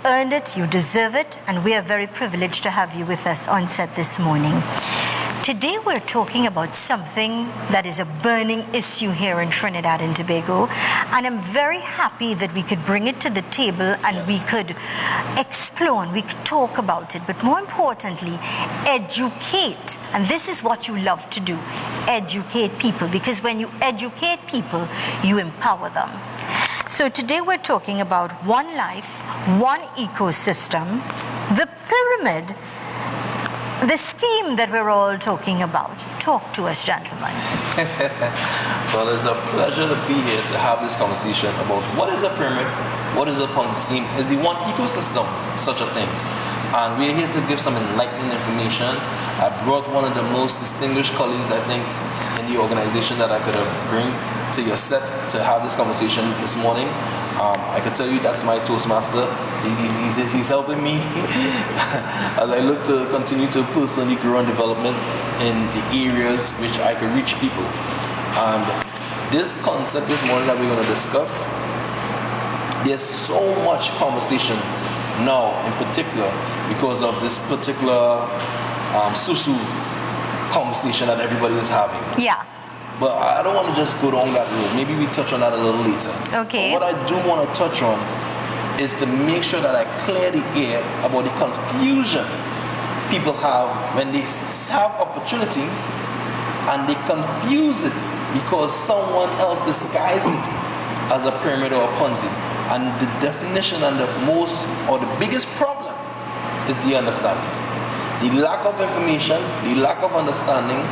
earned it, you deserve it, and we are very privileged to have you with us on set this morning. Today we're talking about something that is a burning issue here in Trinidad and Tobago, and I'm very happy that we could bring it to the table and we could explore and we could talk about it, but more importantly, educate. And this is what you love to do, educate people, because when you educate people, you empower them. So today we're talking about one life, one ecosystem, the pyramid, the scheme that we're all talking about. Talk to us, gentlemen. Well, it's a pleasure to be here to have this conversation about what is a pyramid, what is a Ponzi scheme, is the one ecosystem such a thing? And we're here to give some enlightening information. I brought one of the most distinguished colleagues, I think, in the organization that I could bring to your set to have this conversation this morning. I can tell you that's my Toastmaster. He's helping me as I look to continue to personally grow and development in the areas which I can reach people. And this concept this morning that we're going to discuss, there's so much conversation now in particular because of this particular susu conversation that everybody is having. Yeah. But I don't want to just go down that road. Maybe we touch on that a little later. Okay. But what I do want to touch on is to make sure that I clear the air about the confusion people have when they have opportunity and they confuse it because someone else disguises it as a pyramid or a Ponzi. And the definition and the biggest problem is the understanding. The lack of information, the lack of understanding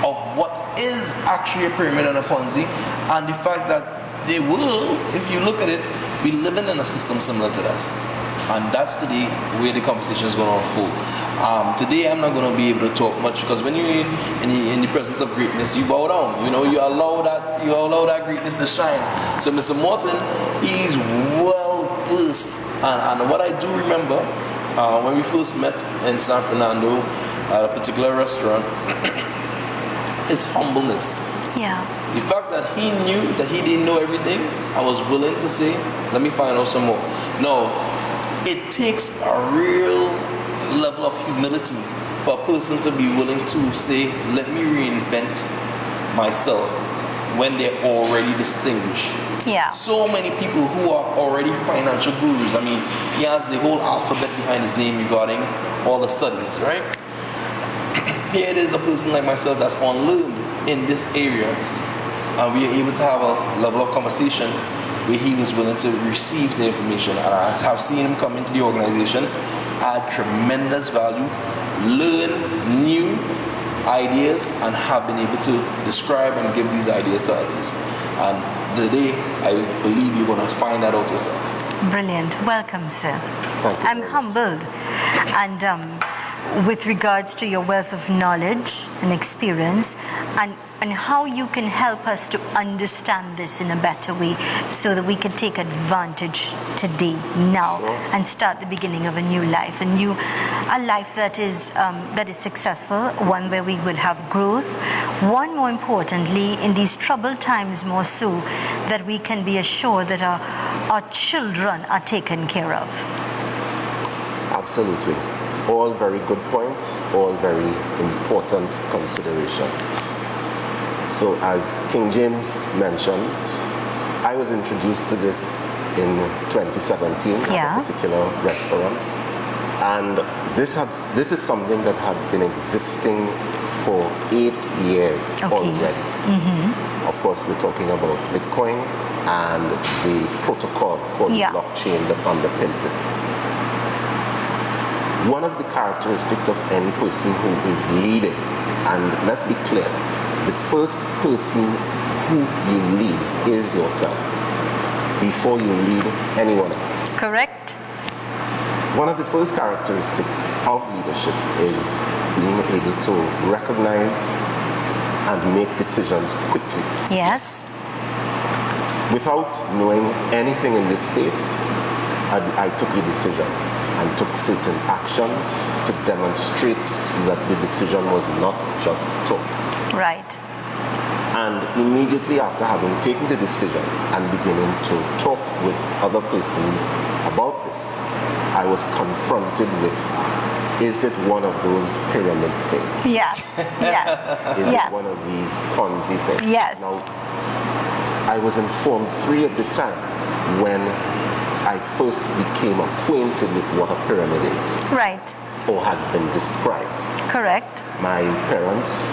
of what is actually a pyramid and a Ponzi, and the fact that they will, if you look at it, be living in a system similar to that. And that's today where the conversation is going to unfold. Today I'm not going to be able to talk much because when you're in the presence of greatness, you bow down. You know, you allow that greatness to shine. So Mr. Morton, he's well versed. And what I do remember when we first met in San Fernando at a particular restaurant, his humbleness. Yeah. The fact that he knew that he didn't know everything, I was willing to say, let me find out some more. No, it takes a real level of humility for a person to be willing to say, let me reinvent myself when they're already distinguished. Yeah. So many people who are already financial gurus. I mean, he has the whole alphabet behind his name regarding all the studies, right? Here it is a person like myself that's unlearned in this area, and we are able to have a level of conversation where he was willing to receive the information. And I have seen him come into the organization, add tremendous value, learn new ideas, and have been able to describe and give these ideas to others. And today, I believe you're going to find that out yourself. Brilliant. Welcome, sir. Thank you. I'm humbled. And with regards to your wealth of knowledge and experience and how you can help us to understand this in a better way so that we can take advantage today, now, and start the beginning of a new life, a life that is successful, one where we will have growth, one more importantly, in these troubled times more so, that we can be assured that our children are taken care of. Absolutely. All very good points, all very important considerations. So as King James mentioned, I was introduced to this in 2017 at a particular restaurant. And this is something that had been existing for 8 years already. Mm-hmm. Of course, we're talking about Bitcoin and the protocol called blockchain that underpins it. One of the characteristics of any person who is leading, and let's be clear, the first person who you lead is yourself before you lead anyone else. Correct. One of the first characteristics of leadership is being able to recognize and make decisions quickly. Yes. Without knowing anything in this space, I took a decision and took certain actions to demonstrate that the decision was not just talk. Right. And immediately after having taken the decision and beginning to talk with other persons about this, I was confronted with, is it one of those pyramid things? Yeah, yeah, Is yeah. it one of these Ponzi things? Yes. Now, I was informed 3 at the time when I first became acquainted with what a pyramid is, Right. or has been described. Correct. My parents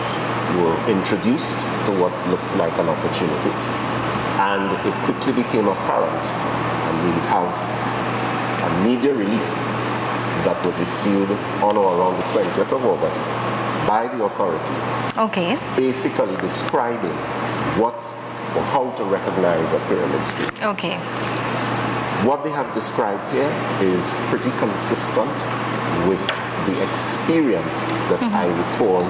were introduced to what looked like an opportunity, and it quickly became apparent, and we have a media release that was issued on or around the 20th of August by the authorities, Okay. basically describing what or how to recognize a pyramid scheme. Okay. What they have described here is pretty consistent with the experience that I recall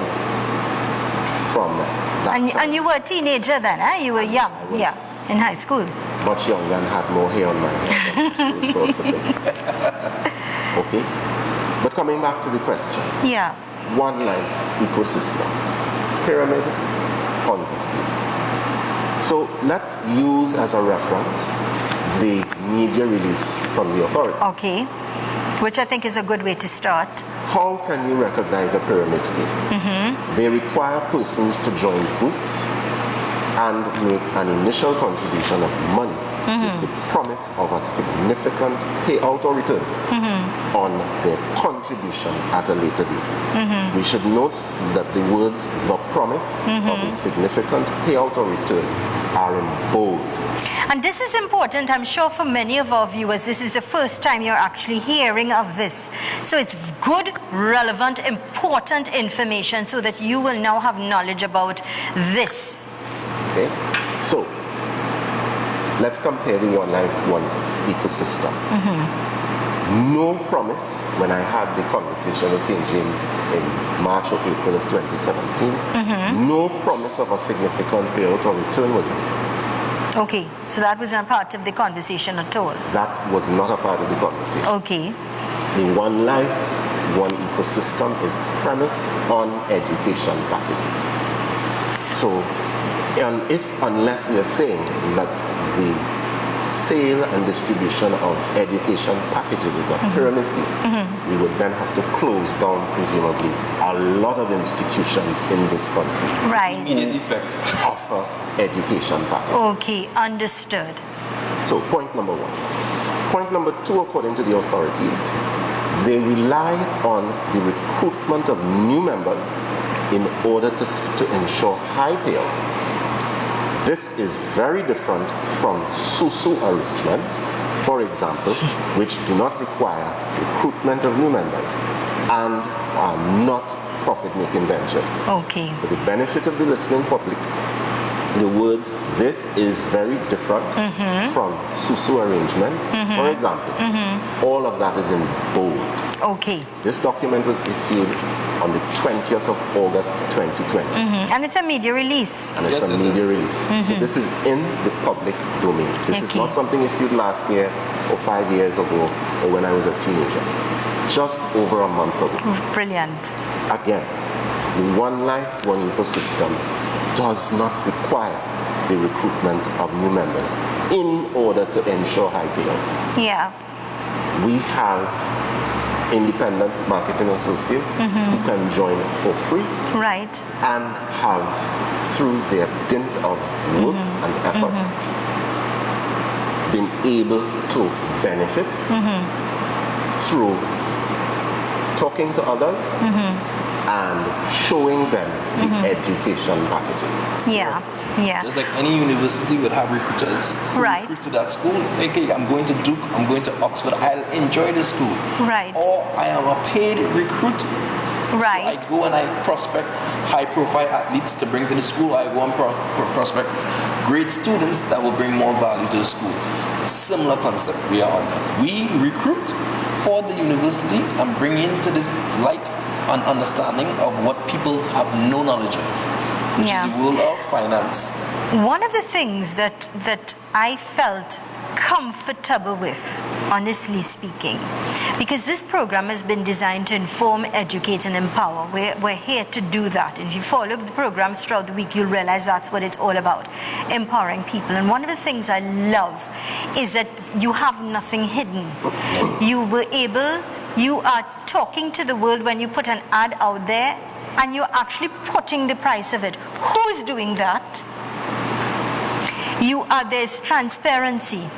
from that time. And you were a teenager then, eh? You were young. I was. Yeah. In high school. Much younger and had more hair on my head and those sorts of things. Okay? But coming back to the question, Yeah. One Life ecosystem, pyramid, Ponzi scheme. So let's use as a reference the media release from the authority. Okay. Which I think is a good way to start. How can you recognize a pyramid scheme? They require persons to join groups and make an initial contribution of money with the promise of a significant payout or return on their contribution at a later date. We should note that the words "the promise" of a significant payout or return are in bold. And this is important, I'm sure for many of our viewers, this is the first time you're actually hearing of this. So it's good, relevant, important information so that you will now have knowledge about this. Okay? So, let's compare the One Life, One ecosystem. No promise, when I had the conversation with King James in March or April of 2017, no promise of a significant payout or return was made. Okay, so that was not part of the conversation at all. That was not a part of the conversation. Okay. The One Life, One ecosystem is premised on education packages. So, unless we are saying that the sale and distribution of education packages is a pyramid scheme, we would then have to close down, presumably, a lot of institutions in this country. Right. Immediate effect. Offer education packages. Okay, understood. So, point number 1. Point number 2, according to the authorities, they rely on the recruitment of new members in order to ensure high payouts. This is very different from SUSU arrangements, for example, which do not require recruitment of new members and are not profit-making ventures. Okay. For the benefit of the listening public, the words "this is very different" from SUSU arrangements, for example, all of that is in bold. Okay. This document was issued on the 20th of August 2020. And it's a media release. And it's Yes, a yes, media yes. release. So this is in the public domain. This is Okay. not something issued last year or 5 years ago or when I was a teenager. Just over a month ago. Brilliant. Again, the One Life, One ecosystem does not require the recruitment of new members in order to ensure high payouts. Yeah. We have independent marketing associates who can join for free Right. and have, through their dint of work and effort, been able to benefit through talking to others and showing them the education packages. Yeah. Yeah. Just like any university would have recruiters who Right. recruit to that school. Okay, I'm going to Duke, I'm going to Oxford, I'll enjoy the school. Right. Or I am a paid recruit. Right. I go and I prospect high profile athletes to bring to the school. I go and prospect great students that will bring more value to the school. A similar concept we are under. We recruit for the university and bring into this light and understanding of what people have no knowledge of, which Yeah. is the world of finance. One of the things that I felt comfortable with, honestly speaking, because this program has been designed to inform, educate, and empower. We're here to do that. And if you follow the programs throughout the week, you'll realize that's what it's all about, empowering people. And one of the things I love is that you have nothing hidden. You are talking to the world when you put an ad out there, and you're actually putting the price of it. Who's doing that? There's transparency.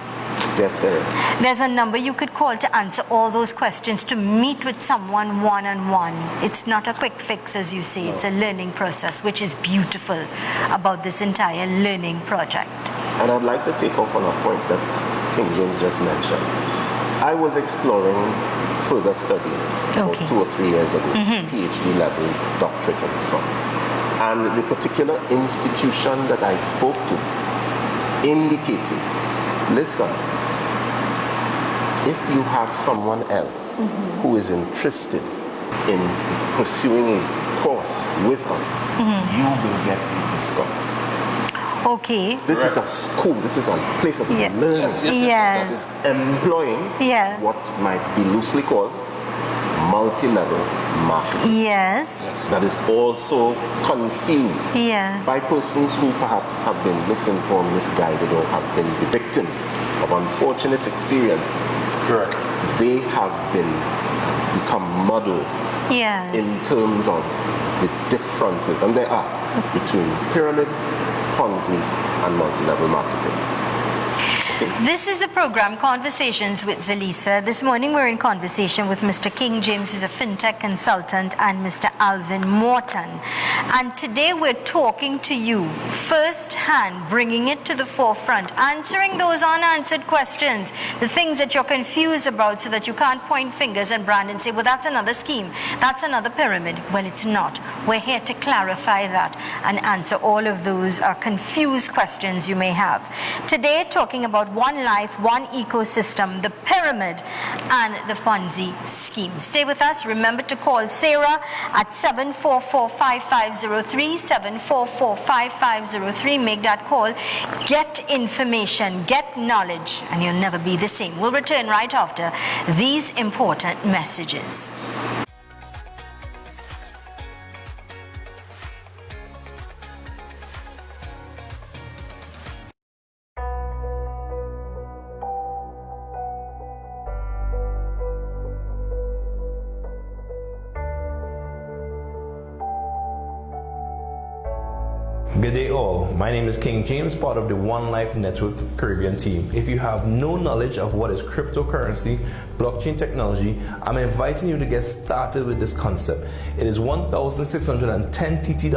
Yes, there is. There's a number you could call to answer all those questions, to meet with someone one-on-one. It's not a quick fix, as you say. It's a learning process, which is beautiful about this entire learning project. And I'd like to take off on a point that King James just mentioned. I was exploring further studies about 2 or 3 years ago, PhD level, doctorate and so on. And the particular institution that I spoke to indicated, listen, if you have someone else who is interested in pursuing a course with us, you will get a discount. Okay. This is a school, this is a place of learning. Yes. Employing what might be loosely called multi-level marketing. Yes. That is also confused by persons who perhaps have been misinformed, misguided, or have been the victims of unfortunate experiences. Correct. They have become muddled in terms of the differences, and there are, between pyramid, Ponzi, and multi-level marketing. This is a program, Conversations with Zalisa. This morning we're in conversation with Mr. King James, who's a fintech consultant, and Mr. Alvin Morton. And today we're talking to you firsthand, bringing it to the forefront, answering those unanswered questions, the things that you're confused about, so that you can't point fingers and brand and say, well, that's another scheme, that's another pyramid. Well, it's not. We're here to clarify that and answer all of those confused questions you may have. Today, talking about one life, one ecosystem, the pyramid, and the Ponzi scheme. Stay with us. Remember to call Sarah at 744-5503, 744-5503. Make that call. Get information, get knowledge, and you'll never be the same. We'll return right after these important messages. Good day all, my name is King James, part of the One Life Network Caribbean team. If you have no knowledge of what is cryptocurrency, blockchain technology, I'm inviting you to get started with this concept. It is $1,610 TT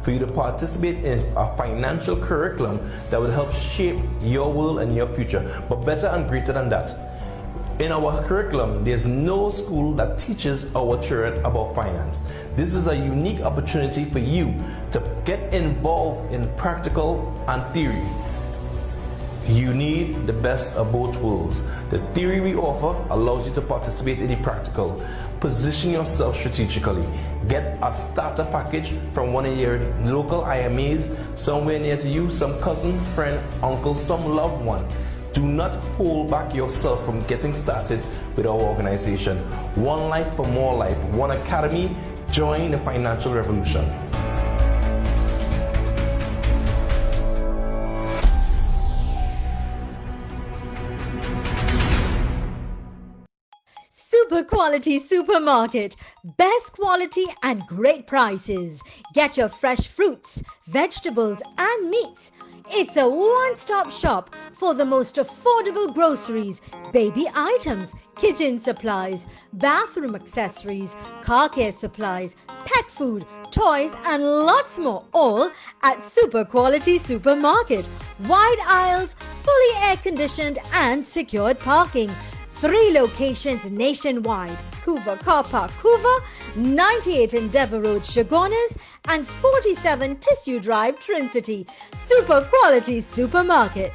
for you to participate in a financial curriculum that will help shape your world and your future. But better and greater than that, in our curriculum, there's no school that teaches our children about finance. This is a unique opportunity for you to get involved in practical and theory. You need the best of both worlds. The theory we offer allows you to participate in the practical. Position yourself strategically. Get a starter package from one of your local IMAs somewhere near to you, some cousin, friend, uncle, some loved one. Do not hold back yourself from getting started with our organization. One life for more life. One academy. Join the financial revolution. Super quality supermarket. Best quality and great prices. Get your fresh fruits, vegetables and meats. It's a one-stop shop for the most affordable groceries, baby items, kitchen supplies, bathroom accessories, car care supplies, pet food, toys and lots more, all at Super Quality Supermarket. Wide aisles, fully air-conditioned and secured parking. 3 locations nationwide: Hoover Car Park, Hoover, 98 Endeavour Road, Chagonas, and 47 Tissue Drive, Trincity. Super Quality Supermarket.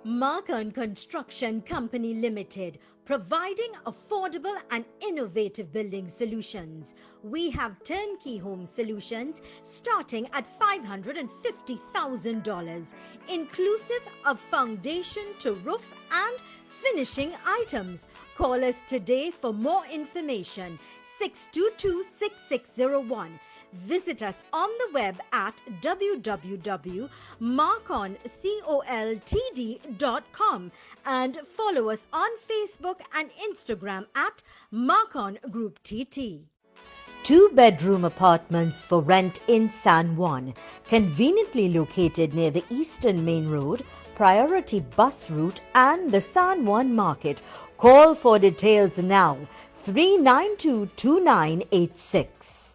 Marcon Construction Company Limited, providing affordable and innovative building solutions. We have turnkey home solutions starting at $550,000, inclusive of foundation to roof and finishing items. Call us today for more information. 622-6601. Visit us on the web at www.marconcoltd.com and follow us on Facebook and Instagram at Marcon Group TT. 2-bedroom apartments for rent in San Juan, conveniently located near the Eastern Main Road, priority bus route and the San Juan Market. Call for details now. 392-2986.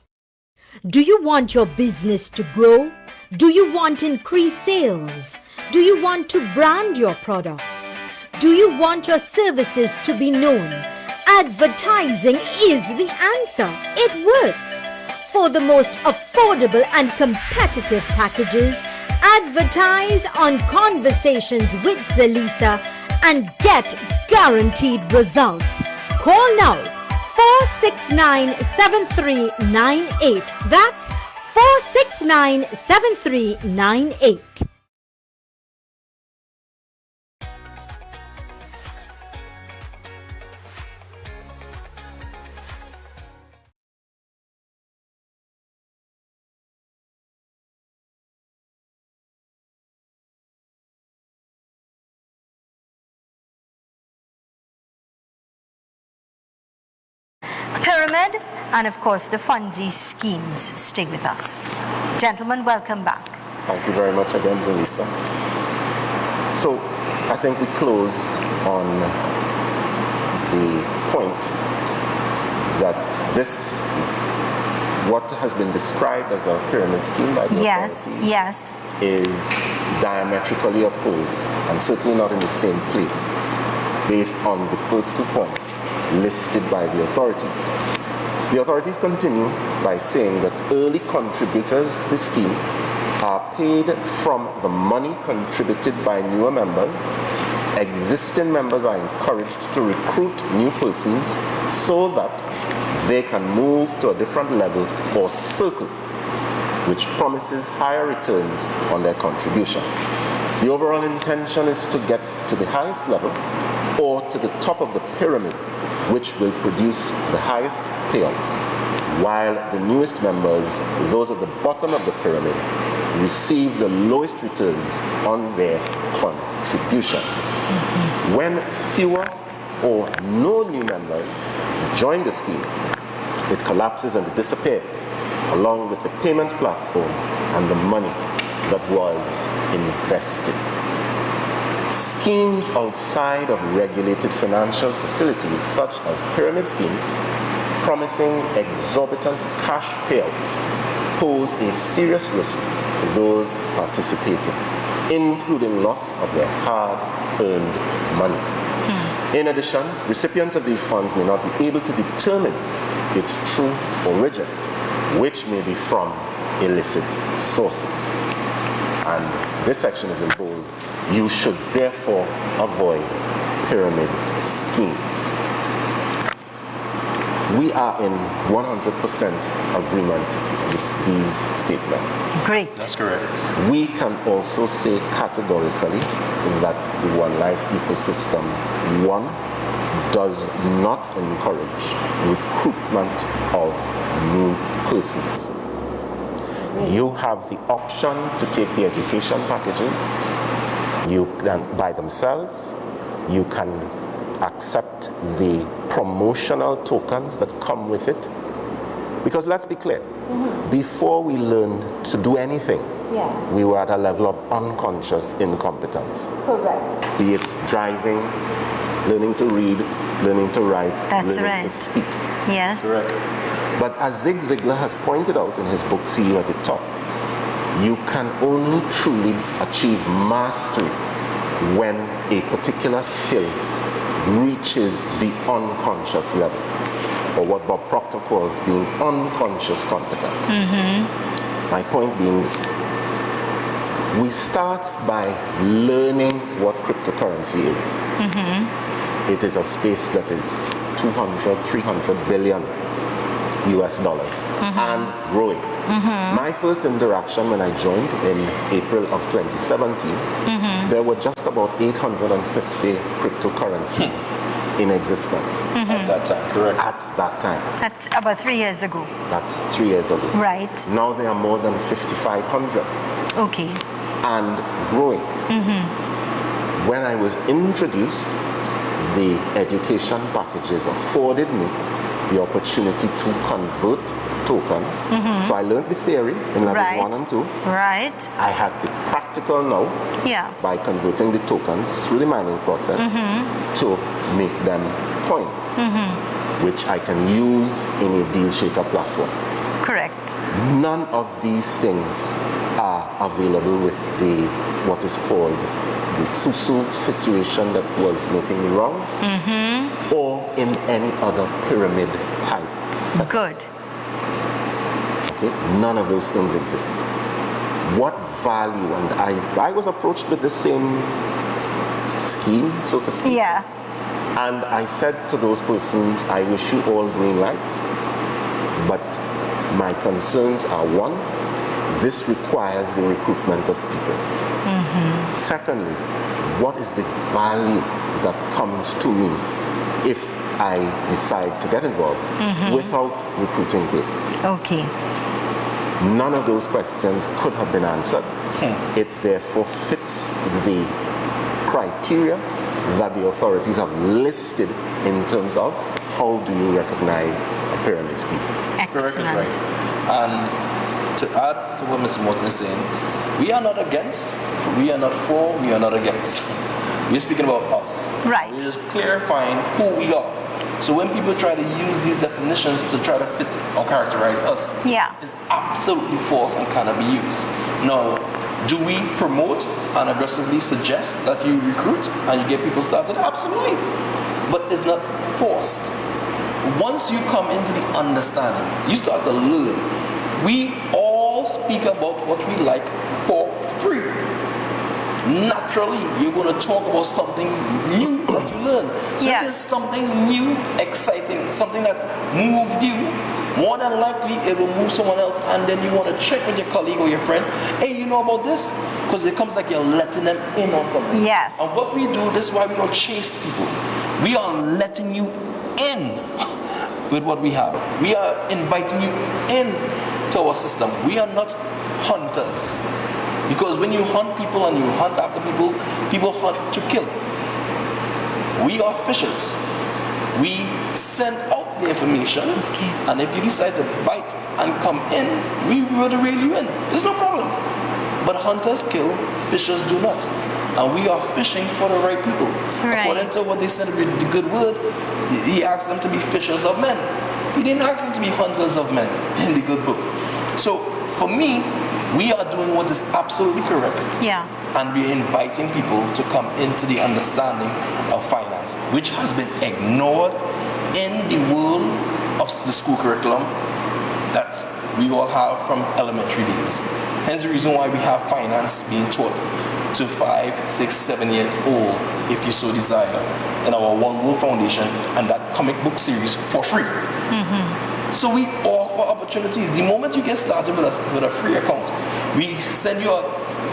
Do you want your business to grow? Do you want increased sales? Do you want to brand your products? Do you want your services to be known? Advertising is the answer. It works. For the most affordable and competitive packages, advertise on Conversations with Zelisa and get guaranteed results. Call now. 469-7398. That's 469-7398. Pyramid, and of course the Ponzi schemes. Stay with us. Gentlemen, welcome back. Thank you very much again, Zelisa. So, I think we closed on the point that this, what has been described as a pyramid scheme by the authorities, yes, is diametrically opposed and certainly not in the same place based on the first 2 points listed by the authorities. The authorities continue by saying that early contributors to the scheme are paid from the money contributed by newer members. Existing members are encouraged to recruit new persons so that they can move to a different level or circle, which promises higher returns on their contribution. The overall intention is to get to the highest level or to the top of the pyramid, which will produce the highest payouts, while the newest members, those at the bottom of the pyramid, receive the lowest returns on their contributions. When fewer or no new members join the scheme, it collapses and it disappears, along with the payment platform and the money that was invested. Schemes outside of regulated financial facilities, such as pyramid schemes, promising exorbitant cash payouts, pose a serious risk to those participating, including loss of their hard-earned money. In addition, recipients of these funds may not be able to determine its true origins, which may be from illicit sources. And this section is in bold. You should therefore avoid pyramid schemes. We are in 100% agreement with these statements. Great. That's correct. We can also say categorically that the One Life ecosystem, one, does not encourage recruitment of new persons. You have the option to take the education packages. You can, by themselves, you can accept the promotional tokens that come with it. Because let's be clear, before we learned to do anything, we were at a level of unconscious incompetence. Correct. Be it driving, learning to read, learning to write, learning to speak. Yes. Correct. But as Zig Ziglar has pointed out in his book, See You at the Top, you can only truly achieve mastery when a particular skill reaches the unconscious level, or what Bob Proctor calls being unconscious competent. My point being this: we start by learning what cryptocurrency is. It is a space that is 200, 300 billion US dollars and growing. My first interaction when I joined in April of 2017, there were just about 850 cryptocurrencies in existence. At that time, correct. At that time. That's about 3 years ago. That's 3 years ago. Right. Now there are more than 5,500 Okay. and growing. When I was introduced, the education packages afforded me the opportunity to convert tokens. So I learned the theory in levels Right. 1 and 2. Right. I had the practical now Yeah. by converting the tokens through the mining process to make them points, which I can use in a deal shaker platform. Correct. None of these things are available with the what is called the Susu situation that was making the rounds, or in any other pyramid type setup. Good. Okay? None of those things exist. What value, and I was approached with the same scheme, so to speak. Yeah. And I said to those persons, I wish you all green lights, but my concerns are, one, this requires the recruitment of people. Secondly, what is the value that comes to me if I decide to get involved without recruiting persons? Okay. None of those questions could have been answered. It therefore fits the criteria that the authorities have listed in terms of how do you recognize a pyramid scheme. Correct is Excellent. right. And to add to what Mr. Morton is saying, we are not against, we are not for, we are not against. We're speaking about us. Right. We're just clarifying who we are. So when people try to use these definitions to try to fit or characterize us, Yeah. it's absolutely false and cannot be used. Now, do we promote and aggressively suggest that you recruit and you get people started? Absolutely. But it's not forced. Once you come into the understanding, you start to learn. We all speak about what we like for free. Naturally, you're going to talk about something new that you learn. So Yes. if there's something new, exciting, something that moved you, more than likely it will move someone else, and then you want to check with your colleague or your friend, hey, you know about this? Because it comes like you're letting them in on something. Yes. And what we do, this is why we don't chase people. We are letting you in with what we have. We are inviting you in to our system. We are not hunters. Because when you hunt people and you hunt after people, people hunt to kill. We are fishers. We send out the information, Okay. and if you decide to bite and come in, we will reel you in. There's no problem. But hunters kill, fishers do not. And we are fishing for the right people. Right. According to what they said in the good word, he asked them to be fishers of men. He didn't ask them to be hunters of men in the good book. So for me, we are doing what is absolutely correct. Yeah. And we are inviting people to come into the understanding of finance, which has been ignored in the world of the school curriculum that we all have from elementary days. Hence the reason why we have finance being taught to 5, 6, 7 years old, if you so desire, in our One World Foundation and that comic book series for free. So we offer opportunities. The moment you get started with us with a free account, we send you a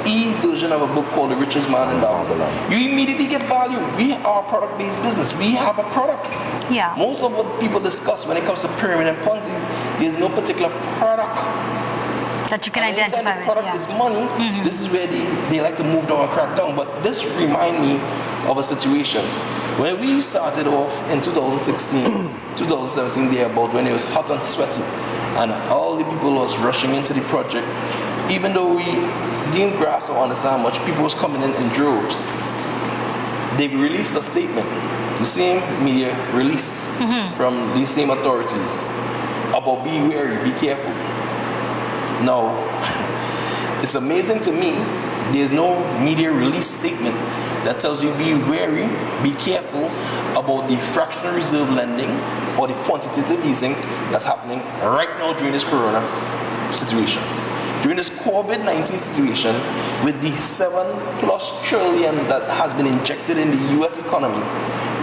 e-version of a book called The Richest Man in Babylon. You immediately get value. We are a product-based business. We have a product. Yeah. Most of what people discuss when it comes to pyramid and Ponzi's, there's no particular product. That you can And anytime identify the with. product Yeah. is money, this is where they like to move down and crack down. But this remind me of a situation where we started off in 2016, 2017 there about when it was hot and sweaty and all the people was rushing into the project. Even though we didn't grasp or understand much, people was coming in droves. They released a statement, the same media release from these same authorities about be wary, be careful. Now, it's amazing to me, there's no media release statement that tells you be wary, be careful about the fractional reserve lending or the quantitative easing that's happening right now during this corona situation. During this COVID-19 situation, with the 7+ trillion that has been injected in the US economy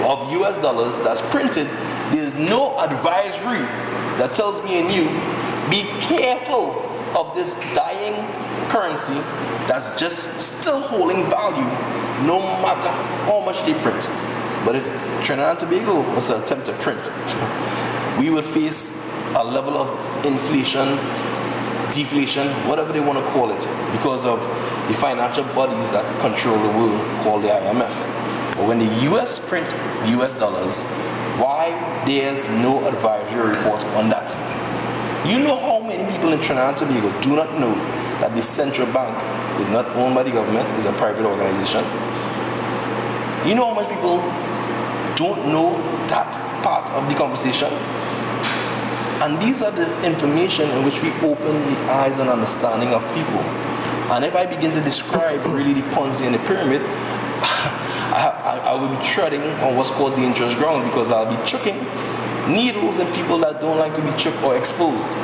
of US dollars that's printed, there's no advisory that tells me and you, be careful of this dying currency that's just still holding value no matter how much they print. But if Trinidad and Tobago was to attempt to print, we would face a level of inflation, deflation, whatever they want to call it, because of the financial bodies that control the world called the IMF. But when the US print the US dollars, why there's no advisory report on that? You know how many people in Trinidad and Tobago do not know that the central bank is not owned by the government, it's a private organization? You know how much people don't know that part of the conversation? And these are the information in which we open the eyes and understanding of people. And if I begin to describe really the Ponzi and the pyramid, I will be treading on what's called dangerous ground, because I'll be chucking needles in people that don't like to be choked or exposed.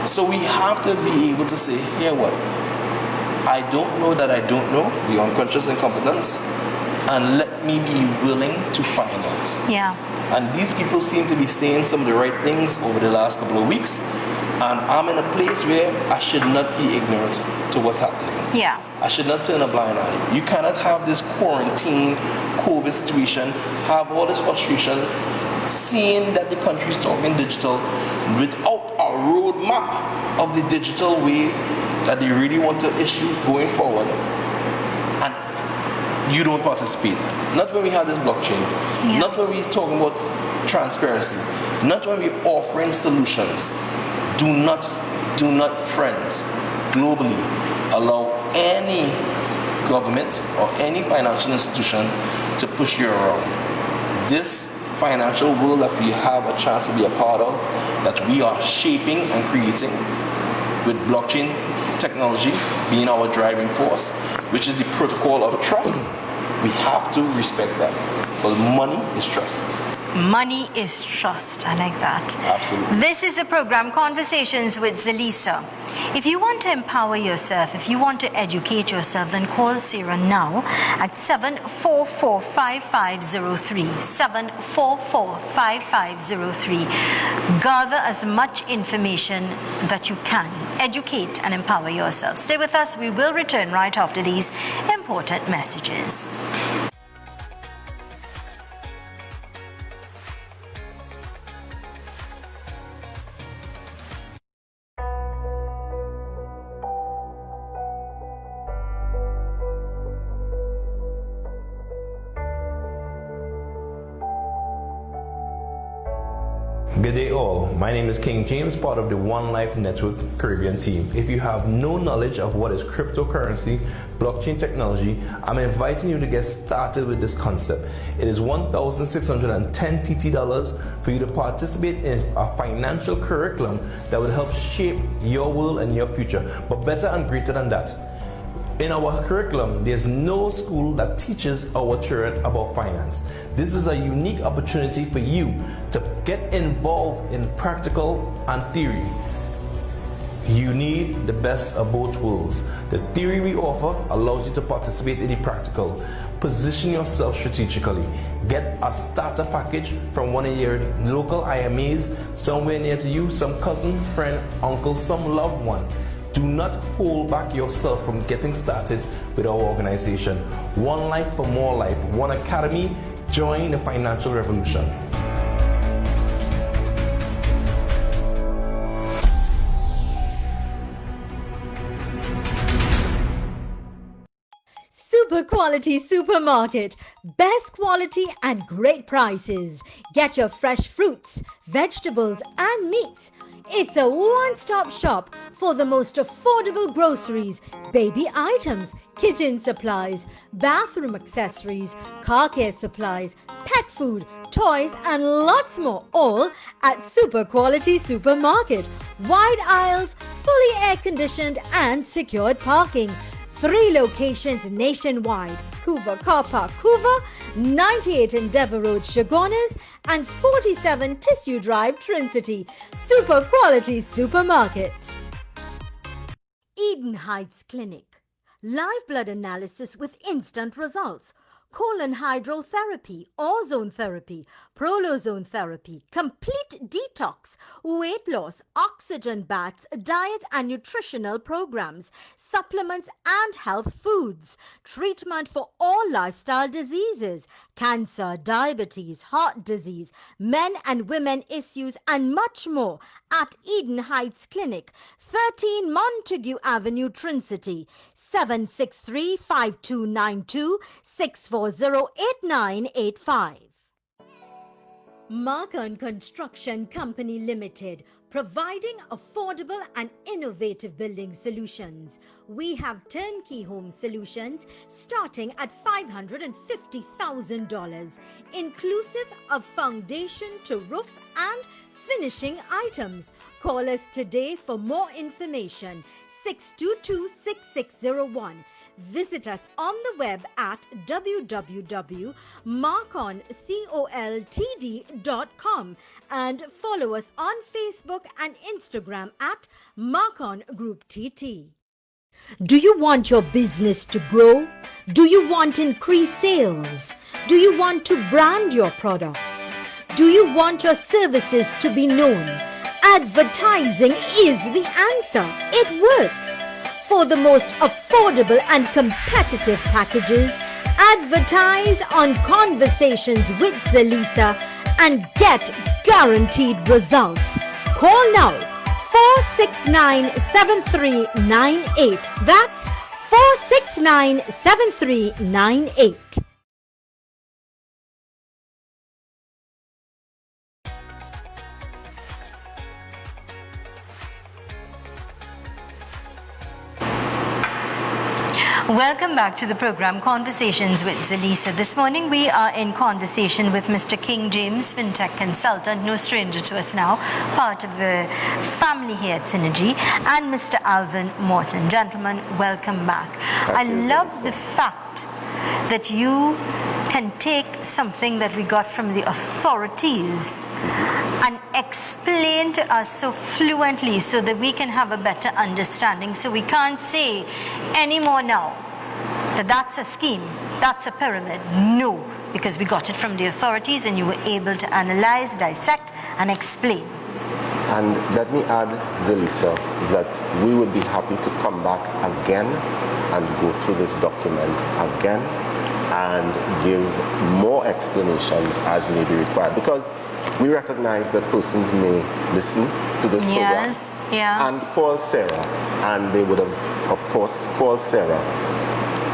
So we have to be able to say, here what? I don't know that I don't know, the unconscious incompetence, and let me be willing to find out. Yeah. And these people seem to be saying some of the right things over the last couple of weeks, and I'm in a place where I should not be ignorant to what's happening. Yeah. I should not turn a blind eye. You cannot have this quarantine, COVID situation, have all this frustration, seeing that the country is talking digital without a roadmap of the digital way that they really want to issue going forward, and you don't participate. Not when we have this blockchain, not when we're talking about transparency, not when we're offering solutions. Do not, friends, globally allow any government or any financial institution to push you around. This financial world that we have a chance to be a part of, that we are shaping and creating, with blockchain technology being our driving force, which is the protocol of trust, we have to respect that, because money is trust. Money is trust. I like that. Absolutely. This is the program Conversations with Zelisa. If you want to empower yourself, if you want to educate yourself, then call Sarah now at 744-5503. 744-5503. Gather as much information that you can. Educate and empower yourself. Stay with us. We will return right after these important messages. Good day all, my name is King James, part of the One Life Network Caribbean team. If you have no knowledge of what is cryptocurrency, blockchain technology, I'm inviting you to get started with this concept. It is $1,610 TT for you to participate in a financial curriculum that will help shape your world and your future. But better and greater than that, in our curriculum, there's no school that teaches our children about finance. This is a unique opportunity for you to get involved in practical and theory. You need the best of both worlds. The theory we offer allows you to participate in the practical. Position yourself strategically. Get a starter package from one of your local IMAs somewhere near to you, some cousin, friend, uncle, some loved one. Do not hold back yourself from getting started with our organization. One life for more life. One academy. Join the financial revolution. Super quality supermarket. Best quality and great prices. Get your fresh fruits, vegetables and meats. It's a one-stop shop for the most affordable groceries, baby items, kitchen supplies, bathroom accessories, car care supplies, pet food, toys and lots more, all at Super Quality Supermarket. Wide aisles, fully air-conditioned and secured parking. 3 locations nationwide: Couva Car Park, Couva, 98 Endeavour Road, Chagonas, and 47 Tissue Drive, Trincity. Super Quality Supermarket. Eden Heights Clinic. Live blood analysis with instant results. Colon hydrotherapy, ozone therapy, prolozone therapy, complete detox, weight loss, oxygen baths, diet and nutritional programs, supplements and health foods, treatment for all lifestyle diseases, cancer, diabetes, heart disease, men and women issues and much more at Eden Heights Clinic, 13 Montague Avenue, Trincity, 763-5292, 640-8985. Marcon Construction Company Limited, providing affordable and innovative building solutions. We have turnkey home solutions starting at $550,000, inclusive of foundation to roof and finishing items. Call us today for more information. 622-6601. Visit us on the web at www.marconcoltd.com and follow us on Facebook and Instagram at Marcon Group TT. Do you want your business to grow? Do you want increased sales? Do you want to brand your products? Do you want your services to be known? Advertising is the answer. It works. For the most affordable and competitive packages, advertise on Conversations with Zelisa and get guaranteed results. Call now 469-7398. That's 469-7398. Welcome back to the program Conversations with Zelisa. This morning we are in conversation with Mr. King James, fintech consultant, no stranger to us now, part of the family here at Synergy, and Mr. Alvin Morton. Gentlemen, welcome back. I love the fact that you can take something that we got from the authorities and explain to us so fluently so that we can have a better understanding. So we can't say anymore now that that's a scheme, that's a pyramid. No, because we got it from the authorities and you were able to analyze, dissect and explain. And let me add, Zelisa, that we would be happy to come back again and go through this document again and give more explanations as may be required, because we recognize that persons may listen to this program and call Sarah, and they would have, of course, called Sarah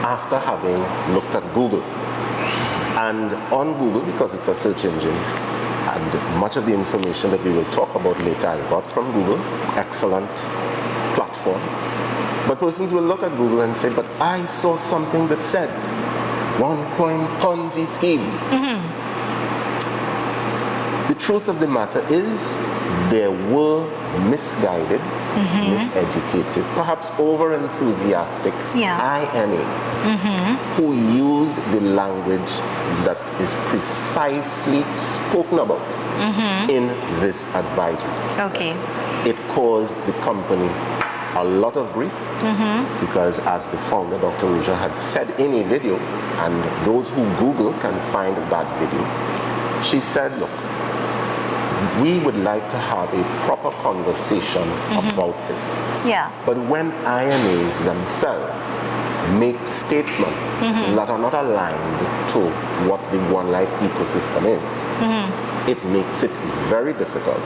after having looked at Google. And on Google, because it's a search engine, and much of the information that we will talk about later I got from Google, excellent platform. But persons will look at Google and say, but I saw something that said one-coin Ponzi scheme. The truth of the matter is there were misguided, miseducated, perhaps over-enthusiastic INAs who used the language that is precisely spoken about in this advisory. Okay. It caused the company a lot of grief because, as the founder, Dr. Ruja, had said in a video, and those who Google can find that video, she said, look, we would like to have a proper conversation about this. But when INAs themselves make statements that are not aligned to what the One Life ecosystem is, it makes it very difficult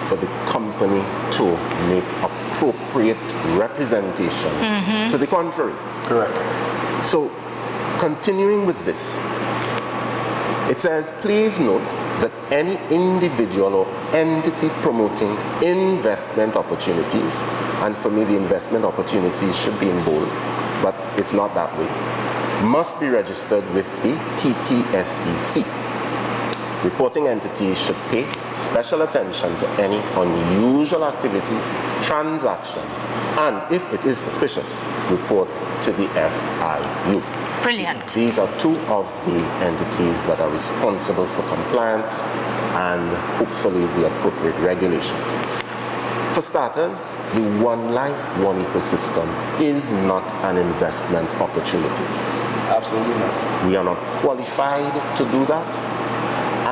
for the company to make appropriate representation to the contrary. Correct. So, continuing with this, it says, please note that any individual or entity promoting investment opportunities, and for me the investment opportunities should be in bold, but it's not that way, must be registered with the TTSEC. Reporting entities should pay special attention to any unusual activity, transaction, and if it is suspicious, report to the FIU. Brilliant. These are two of the entities that are responsible for compliance and hopefully the appropriate regulation. For starters, the One Life, One Ecosystem is not an investment opportunity. Absolutely not. We are not qualified to do that.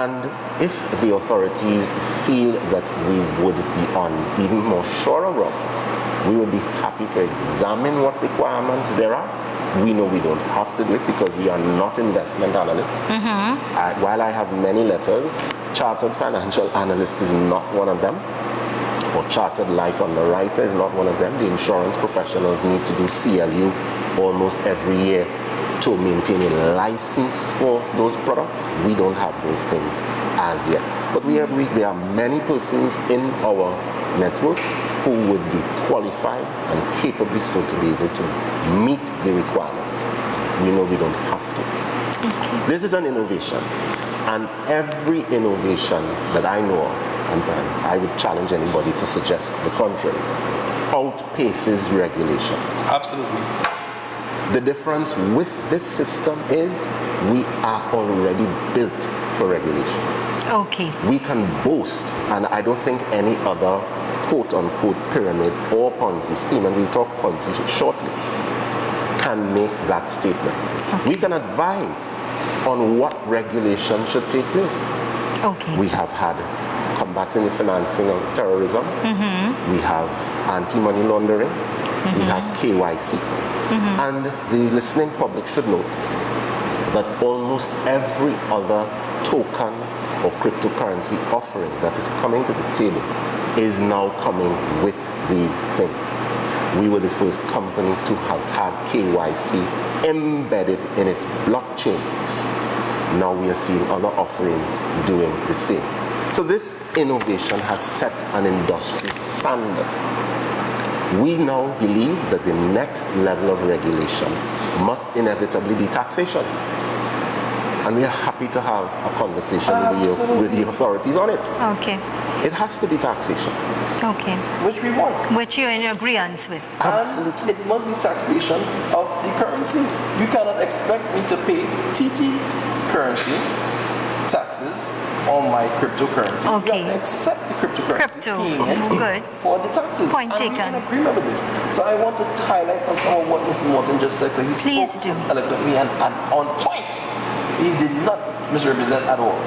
And if the authorities feel that we would be on even more surer grounds, we would be happy to examine what requirements there are. We know we don't have to do it because we are not investment analysts. While I have many letters, chartered financial analyst is not one of them, or chartered life underwriter is not one of them. The insurance professionals need to do CLU almost every year to maintain a license for those products. We don't have those things as yet. But there are many persons in our network who would be qualified and capably so to be able to meet the requirements. We know we don't have to. Okay. This is an innovation, and every innovation that I know of, and I would challenge anybody to suggest the contrary, outpaces regulation. Absolutely. The difference with this system is we are already built for regulation. Okay. We can boast, and I don't think any other quote-unquote pyramid or Ponzi scheme, and we'll talk Ponzi shortly, can make that statement. Okay. We can advise on what regulation should take place. Okay. We have had combating the financing of terrorism. We have anti-money laundering. We have KYC. And the listening public should note that almost every other token or cryptocurrency offering that is coming to the table is now coming with these things. We were the first company to have had KYC embedded in its blockchain. Now we are seeing other offerings doing the same. So this innovation has set an industry standard. We now believe that the next level of regulation must inevitably be taxation. And we are happy to have a conversation with the authorities on it. Okay. It has to be taxation. Okay. Which we want. Which you're in agreement with. Absolutely. And it must be taxation of the currency. You cannot expect me to pay TT currency taxes on my cryptocurrency. Okay. You have to accept the cryptocurrency payment Good. for the taxes. Point and taken. we're in agreement with this. So I want to highlight on some of what Mr. Morton just said, because he Please spoke do. so eloquently and on point. He did not misrepresent at all.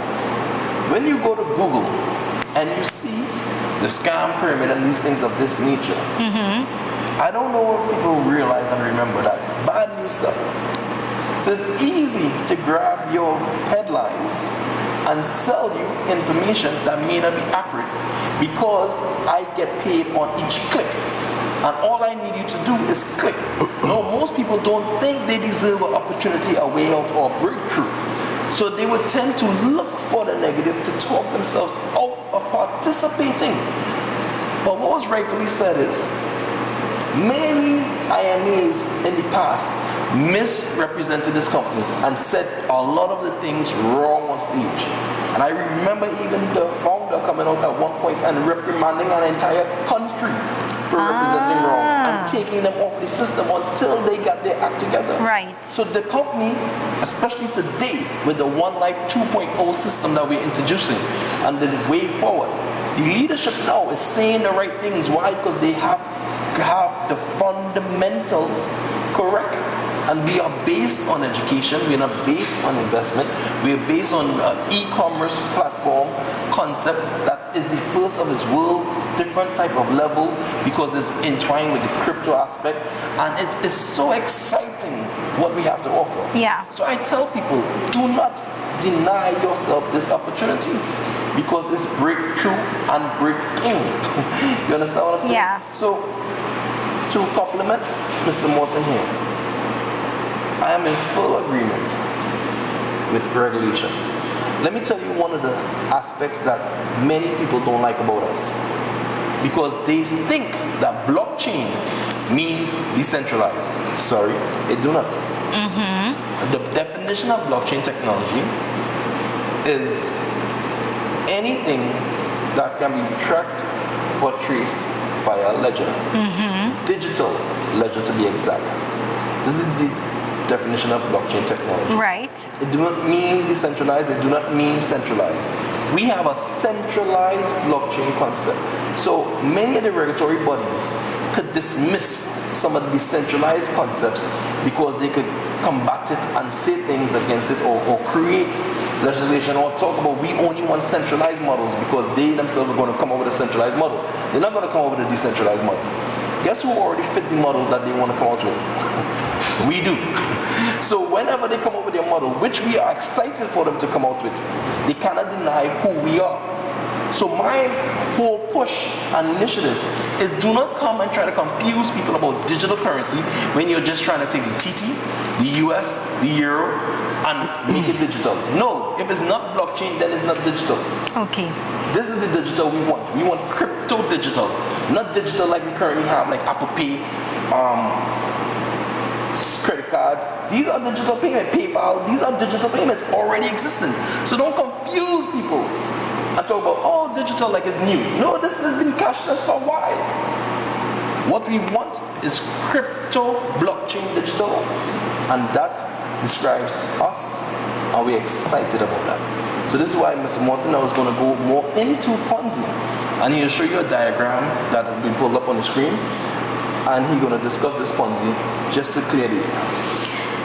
When you go to Google and you see the scam pyramid and these things of this nature, I don't know if people realize and remember that bad news sells. So it's easy to grab your headlines and sell you information that may not be accurate because I get paid on each click. And all I need you to do is click. No, most people don't think they deserve an opportunity, a way out, or a breakthrough. So they would tend to look for the negative to talk themselves out of participating. But what was rightfully said is, many IMAs in the past misrepresented this company and said a lot of the things wrong on stage. And I remember even the founder coming out at one point and reprimanding an entire country for representing wrong and taking them off the system until they got their act together. Right. So the company, especially today with the One Life 2.0 system that we're introducing and the way forward, the leadership now is saying the right things. Why? Because they have the fundamentals correct. And we are based on education, we are not based on investment, we are based on an e-commerce platform concept that is the first of its world, different type of level because it's entwined with the crypto aspect, and it's so exciting what we have to offer. Yeah. So I tell people, do not deny yourself this opportunity because it's breakthrough and breaking. You understand what I'm saying? Yeah. So to compliment Mr. Morton here, I am in full agreement with regulations. Let me tell you one of the aspects that many people don't like about us. Because they think that blockchain means decentralized. Sorry, it do not. The definition of blockchain technology is anything that can be tracked or traced via ledger. Digital ledger to be exact. This is the definition of blockchain technology. Right. It do not mean decentralized, it do not mean centralized. We have a centralized blockchain concept. So many of the regulatory bodies could dismiss some of the decentralized concepts because they could combat it and say things against it, or create legislation or talk about we only want centralized models because they themselves are going to come up with a centralized model. They're not going to come up with a decentralized model. Guess who already fit the model that they want to come out with? We do. So whenever they come up with their model, which we are excited for them to come out with, they cannot deny who we are. So my whole push and initiative is do not come and try to confuse people about digital currency when you're just trying to take the TT, the US, the Euro, and make it digital. No, if it's not blockchain, then it's not digital. Okay. This is the digital we want. We want crypto digital, not digital like we currently have, like Apple Pay, credit cards. These are digital payment. PayPal, these are digital payments already existing. So don't confuse people and talk about, oh, digital like it's new. No, this has been cashless for a while. What we want is crypto, blockchain, digital, and that describes us, and we're excited about that. So this is why Mr. Morton, I was going to go more into Ponzi, and he'll show you a diagram that will be pulled up on the screen, and he's going to discuss this Ponzi just to clear the air.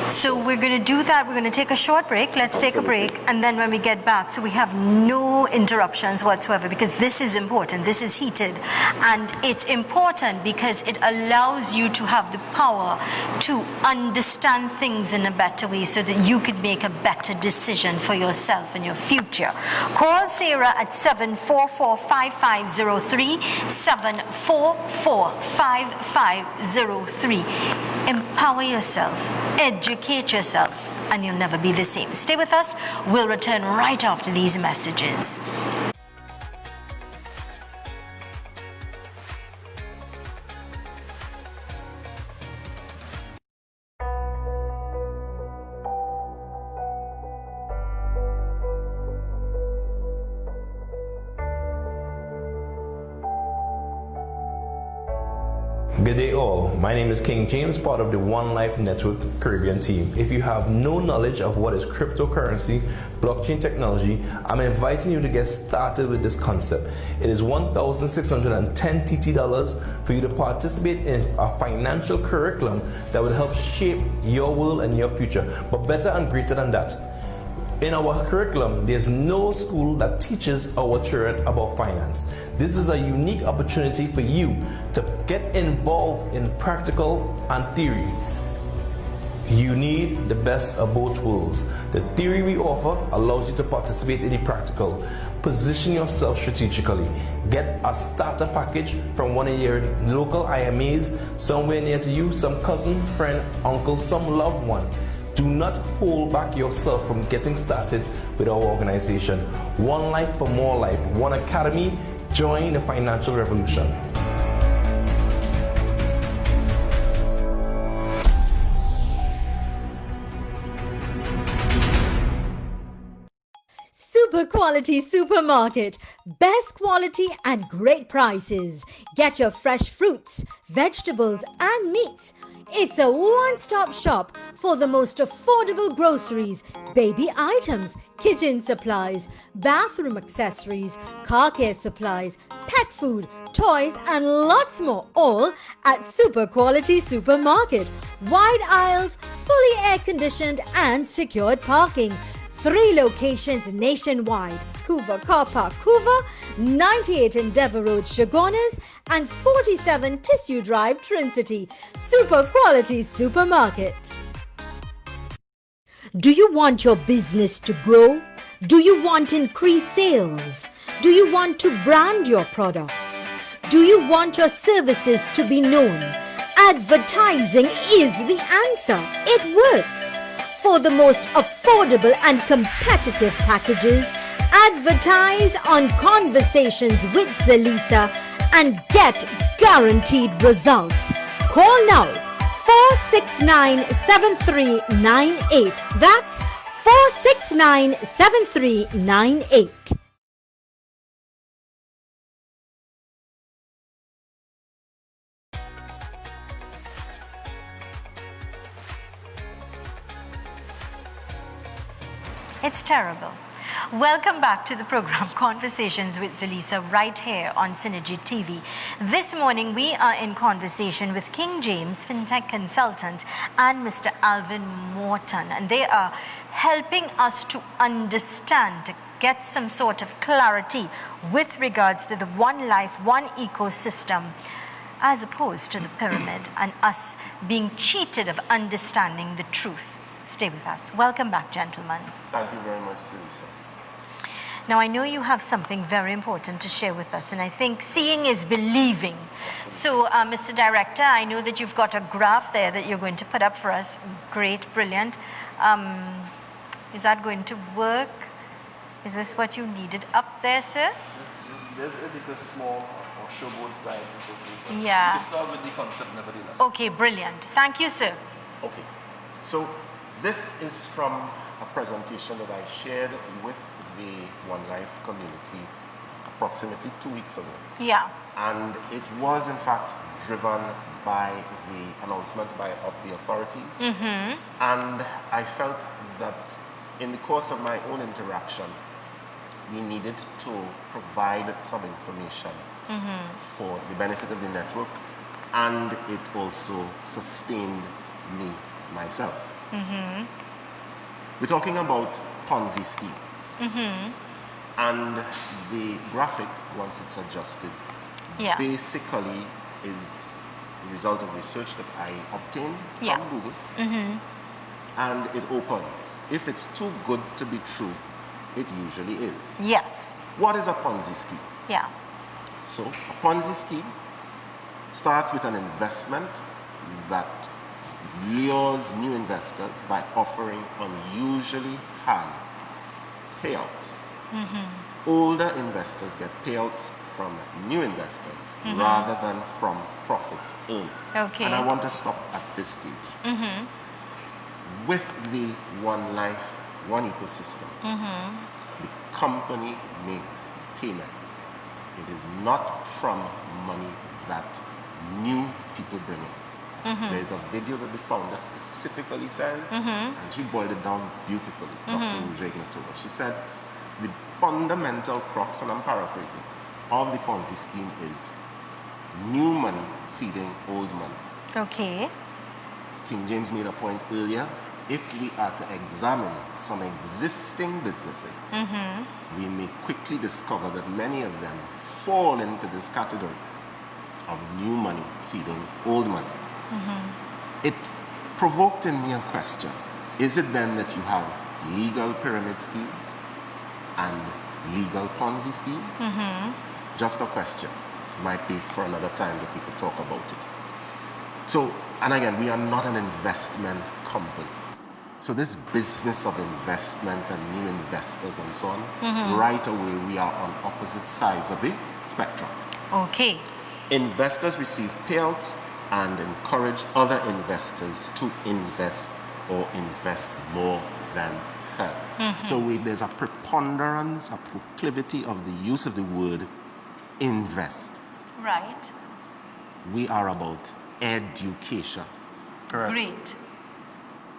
So we're going to do that. We're going to take a short break. Let's take a break. And then when we get back, so we have no interruptions whatsoever, because this is important. This is heated. And it's important because it allows you to have the power to understand things in a better way so that you could make a better decision for yourself and your future. Call Sarah at 744-5503, 744-5503. Empower yourself, educate yourself, and you'll never be the same. Stay with us. We'll return right after these messages. Good day all, my name is King James, part of the One Life Network Caribbean team. If you have no knowledge of what is cryptocurrency, blockchain technology, I'm inviting you to get started with this concept. It is $1,610 TT for you to participate in a financial curriculum that will help shape your world and your future, but better and greater than that. In our curriculum, there's no school that teaches our children about finance. This is a unique opportunity for you to get involved in practical and theory. You need the best of both worlds. The theory we offer allows you to participate in the practical. Position yourself strategically. Get a starter package from one of your local IMAs, somewhere near to you, some cousin, friend, uncle, some loved one. Do not hold back yourself from getting started with our organization. One life for more life. One academy. Join the financial revolution. Super quality supermarket. Best quality and great prices. Get your fresh fruits, vegetables and meats. It's a one-stop shop for the most affordable groceries, baby items, kitchen supplies, bathroom accessories, car care supplies, pet food, toys and lots more, all at Super Quality Supermarket. Wide aisles, fully air-conditioned and secured parking. 3 locations nationwide: Couva Car Park, Couva, 98 Endeavour Road, Chagonas, and 47 Tissue Drive, Trincity. Super Quality Supermarket. Do you want your business to grow? Do you want increased sales? Do you want to brand your products? Do you want your services to be known? Advertising is the answer. It works. For the most affordable and competitive packages, advertise on Conversations with Zalisa and get guaranteed results. Call now 469-7398. That's 469-7398. It's terrible. Welcome back to the program Conversations with Zalisa right here on Synergy TV. This morning we are in conversation with King James, FinTech consultant, and Mr. Alvin Morton, and they are helping us to understand, to get some sort of clarity with regards to the one life, one ecosystem, as opposed to the pyramid, and us being cheated of understanding the truth. Stay with us. Welcome back, gentlemen. Thank you very much, Zalisa. Now, I know you have something very important to share with us, and I think seeing is believing. So, Mr. Director, I know that you've got a graph there that you're going to put up for us. Great, brilliant. Is that going to work? Is this what you needed up there, sir? Just make it small or show both sides. It's okay. But Yeah. you start with the concept nevertheless. Okay, brilliant. Thank you, sir. Okay, so this is from a presentation that I shared with the One Life community approximately 2 weeks ago. Yeah. And it was in fact driven by the announcement of the authorities. And I felt that in the course of my own interaction, we needed to provide some information for the benefit of the network, and it also sustained me myself. We're talking about Ponzi schemes. And the graphic, once it's adjusted, Yeah. basically is the result of research that I obtained Yeah. from Google. And it opens. If it's too good to be true, it usually is. Yes. What is a Ponzi scheme? Yeah. So, a Ponzi scheme starts with an investment that lures new investors by offering unusually high payouts. Older investors get payouts from new investors rather than from profits earned. Okay. And I want to stop at this stage. With the One Life, One Ecosystem, the company makes payments. It is not from money that new people bring in. There's a video that the founder specifically says, and she boiled it down beautifully, Dr. Ruja Ignatova. She said, the fundamental crux, and I'm paraphrasing, of the Ponzi scheme is new money feeding old money. Okay. King James made a point earlier. If we are to examine some existing businesses, we may quickly discover that many of them fall into this category of new money feeding old money. It provoked in me a question. Is it then that you have legal pyramid schemes and legal Ponzi schemes? Just a question. Might be for another time that we could talk about it. So, and again, we are not an investment company. So this business of investments and new investors and so on, right away we are on opposite sides of the spectrum. Okay. Investors receive payouts and encourage other investors to invest or invest more than sell. So there's a preponderance, a proclivity of the use of the word invest. Right. We are about education. Correct. Great.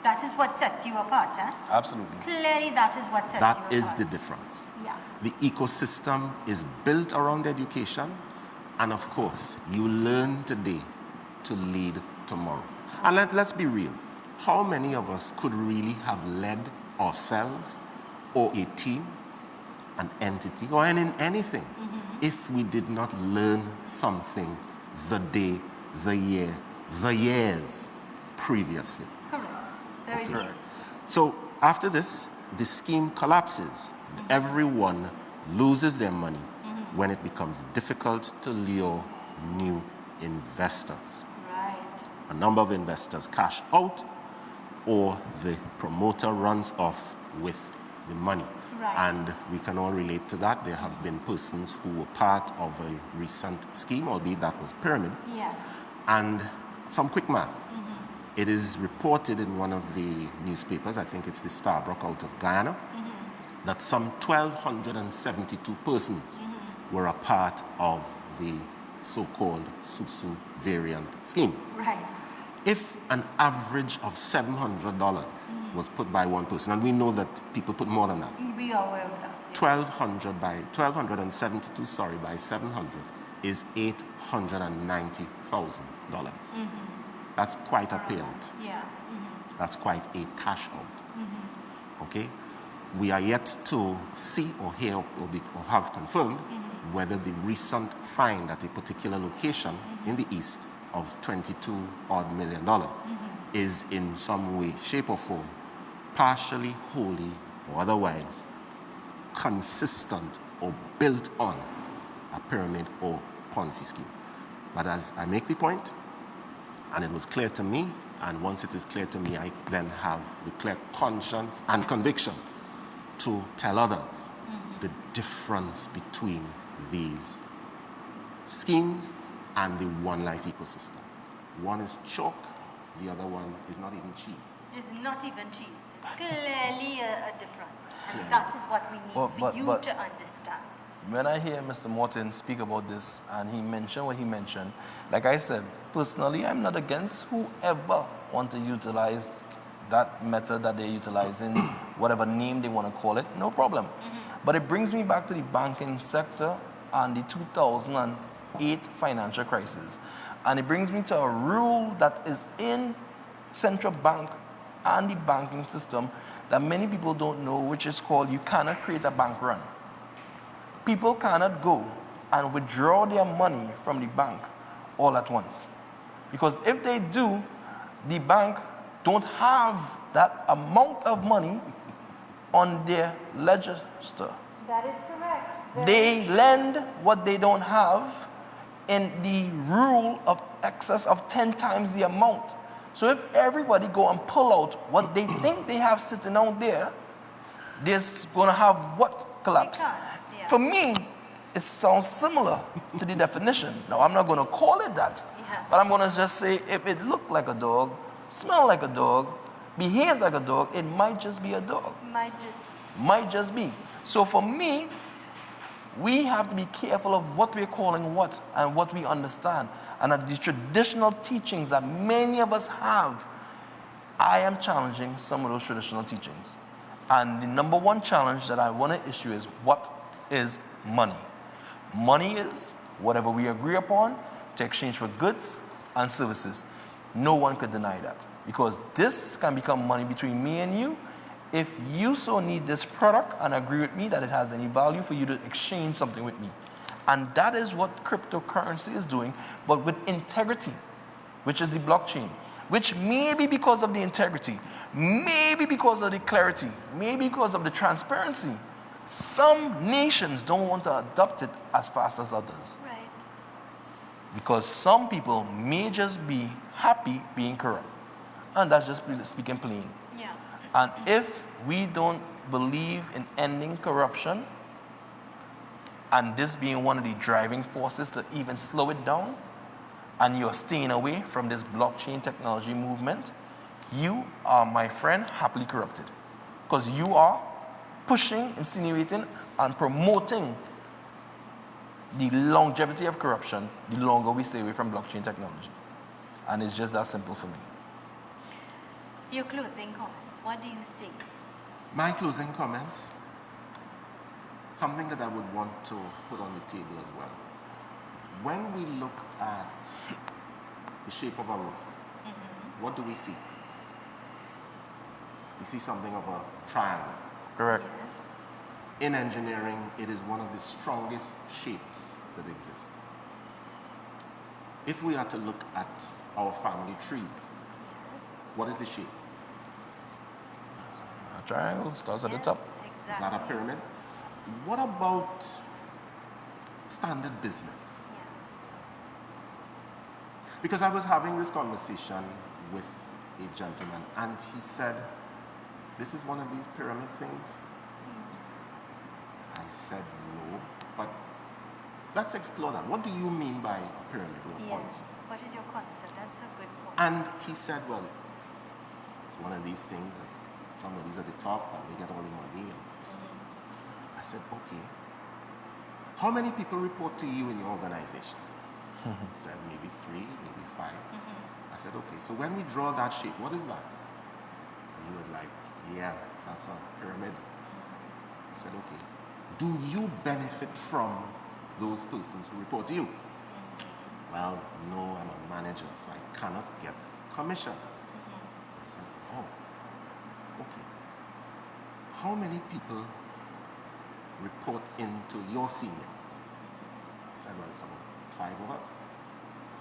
That is what sets you apart, eh? Absolutely. Clearly, that is what sets you That apart. is the difference. Yeah. The ecosystem is built around education, and of course, you learn today to lead tomorrow. And let's be real. How many of us could really have led ourselves or a team, an entity, or anything if we did not learn something the day, the year, the years previously? Correct. Very true. So after this, the scheme collapses. Everyone loses their money when it becomes difficult to lure new investors. Right. A number of investors cash out, or the promoter runs off with the money. Right. And we can all relate to that. There have been persons who were part of a recent scheme, albeit that was pyramid. Yes. And some quick math. It is reported in one of the newspapers, I think it's the Starbrook out of Guyana, that some 1,272 persons were a part of the so-called Susu variant scheme. Right. If an average of $700 was put by one person, and we know that people put more than that, We are aware of that. 1272, sorry, by 700 is $890,000. That's quite a payout. Yeah. That's quite a cash out. Okay? We are yet to see or hear or have confirmed whether the recent find at a particular location in the east of $22 odd million is in some way, shape or form, partially, wholly, or otherwise consistent or built on a pyramid or Ponzi scheme. But as I make the point, and it was clear to me, and once it is clear to me, I then have the clear conscience and conviction to tell others the difference between these schemes and the One Life ecosystem. One is chalk, the other one is not even cheese. It's not even cheese. It's clearly a difference. And that is what we need for you to understand. When I hear Mr. Morton speak about this and he mentioned what he mentioned, like I said, personally, I'm not against whoever want to utilize that method that they're utilizing, whatever name they want to call it, no problem. But it brings me back to the banking sector and the 2008 financial crisis. And it brings me to a rule that is in central bank and the banking system that many people don't know, which is called you cannot create a bank run. People cannot go and withdraw their money from the bank all at once. Because if they do, the bank don't have that amount of money on their register. That is correct. They lend what they don't have in the rule of excess of 10 times the amount. So if everybody go and pull out what they think they have sitting out there, they're going to have what collapse? For me, it sounds similar to the definition. Now, I'm not going to call it that, but I'm going to just say if it looked like a dog, smell like a dog, behaves like a dog, it might just be a dog. Might just be. So for me, we have to be careful of what we're calling what and what we understand. And the traditional teachings that many of us have, I am challenging some of those traditional teachings. And the number one challenge that I want to issue is what is money? Money is whatever we agree upon to exchange for goods and services. No one could deny that. Because this can become money between me and you if you so need this product and agree with me that it has any value for you to exchange something with me. And that is what cryptocurrency is doing, but with integrity, which is the blockchain, which maybe because of the integrity, maybe because of the clarity, maybe because of the transparency, some nations don't want to adopt it as fast as others. Right. Because some people may just be happy being corrupt. And that's just speaking plain. Yeah. And if we don't believe in ending corruption, and this being one of the driving forces to even slow it down, and you're staying away from this blockchain technology movement, you are, my friend, happily corrupted. Because you are pushing, insinuating, and promoting the longevity of corruption the longer we stay away from blockchain technology. And it's just that simple for me. Your closing comments, what do you say? My closing comments, something that I would want to put on the table as well. When we look at the shape of a roof, what do we see? We see something of a triangle. Correct. Yes. In engineering, it is one of the strongest shapes that exist. If we are to look at our family trees, Yes. what is the shape? A triangle starts at the top. Is that a pyramid? What about standard business? Yeah. Because I was having this conversation with a gentleman and he said, this is one of these pyramid things. I said, no, but let's explore that. What do you mean by a pyramid or a Ponzi? Yes. What is your concept? That's a good point. And he said, well, it's one of these things that somebody's at the top and they get all the money. And I said, okay. How many people report to you in your organization? He said, maybe 3, maybe 5. I said, okay, so when we draw that shape, what is that? And he was like, yeah, that's a pyramid. I said, okay, do you benefit from those persons who report to you? Well, no, I'm a manager, so I cannot get commissions. I said, oh, okay. How many people report into your senior? I said, well, it's about 5 of us.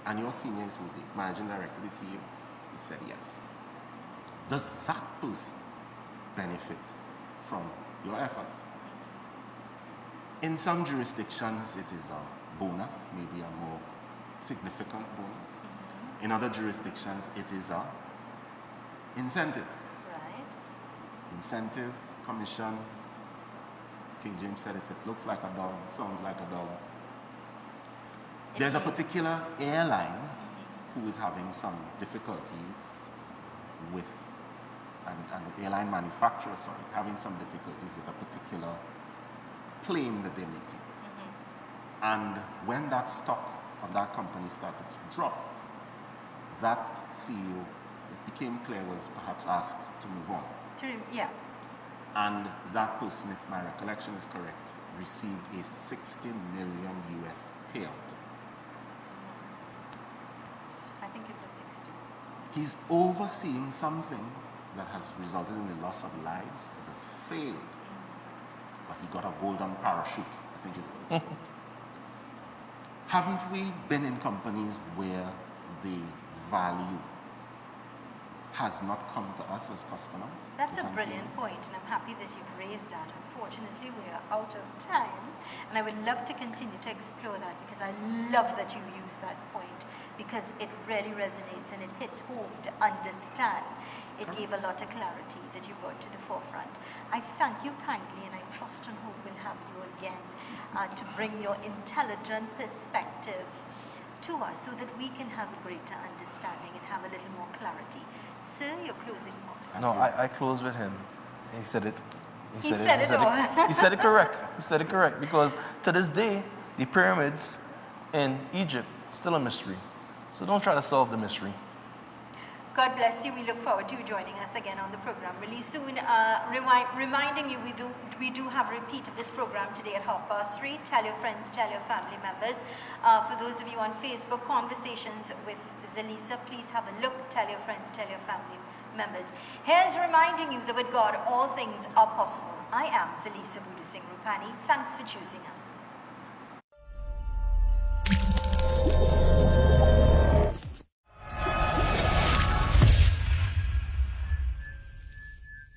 And your senior is who? The managing director, the CEO? He said, yes. Does that person benefit from your efforts? In some jurisdictions, it is a bonus, maybe a more significant bonus. In other jurisdictions, it is a incentive. Right. Incentive, commission. King James said, if it looks like a dog, sounds like a dog. There's a particular airline who is having some difficulties with, and the airline manufacturer, having some difficulties with a particular plane that they're making. And when that stock of that company started to drop, that CEO, it became clear, was perhaps asked to move on. Yeah. And that person, if my recollection is correct, received a $60 million US payout. I think it was 60. He's overseeing something that has resulted in the loss of lives, that has failed. But he got a golden parachute, I think is what it's called. Haven't we been in companies where the value has not come to us as customers? That's a brilliant point, and I'm happy that you've raised that. Unfortunately, we are out of time, and I would love to continue to explore that because I love that you use that point because it really resonates and it hits home to understand. It gave a lot of clarity that you brought to the forefront. I thank you kindly, and I trust and hope we'll have you again to bring your intelligent perspective to us so that we can have a greater understanding and have a little more clarity. Sir, your closing comments. No, I close with him. He said it. He said it all. He said it correct. He said it correct because to this day, the pyramids in Egypt still a mystery. So don't try to solve the mystery. God bless you. We look forward to you joining us again on the program really soon. Reminding you, we do have a repeat of this program today at 3:30. Tell your friends, tell your family members. For those of you on Facebook, Conversations with Zalisa, please have a look. Tell your friends, tell your family members. Here's reminding you that with God, all things are possible. I am Zalisa Budu Singh Rupani. Thanks for choosing us.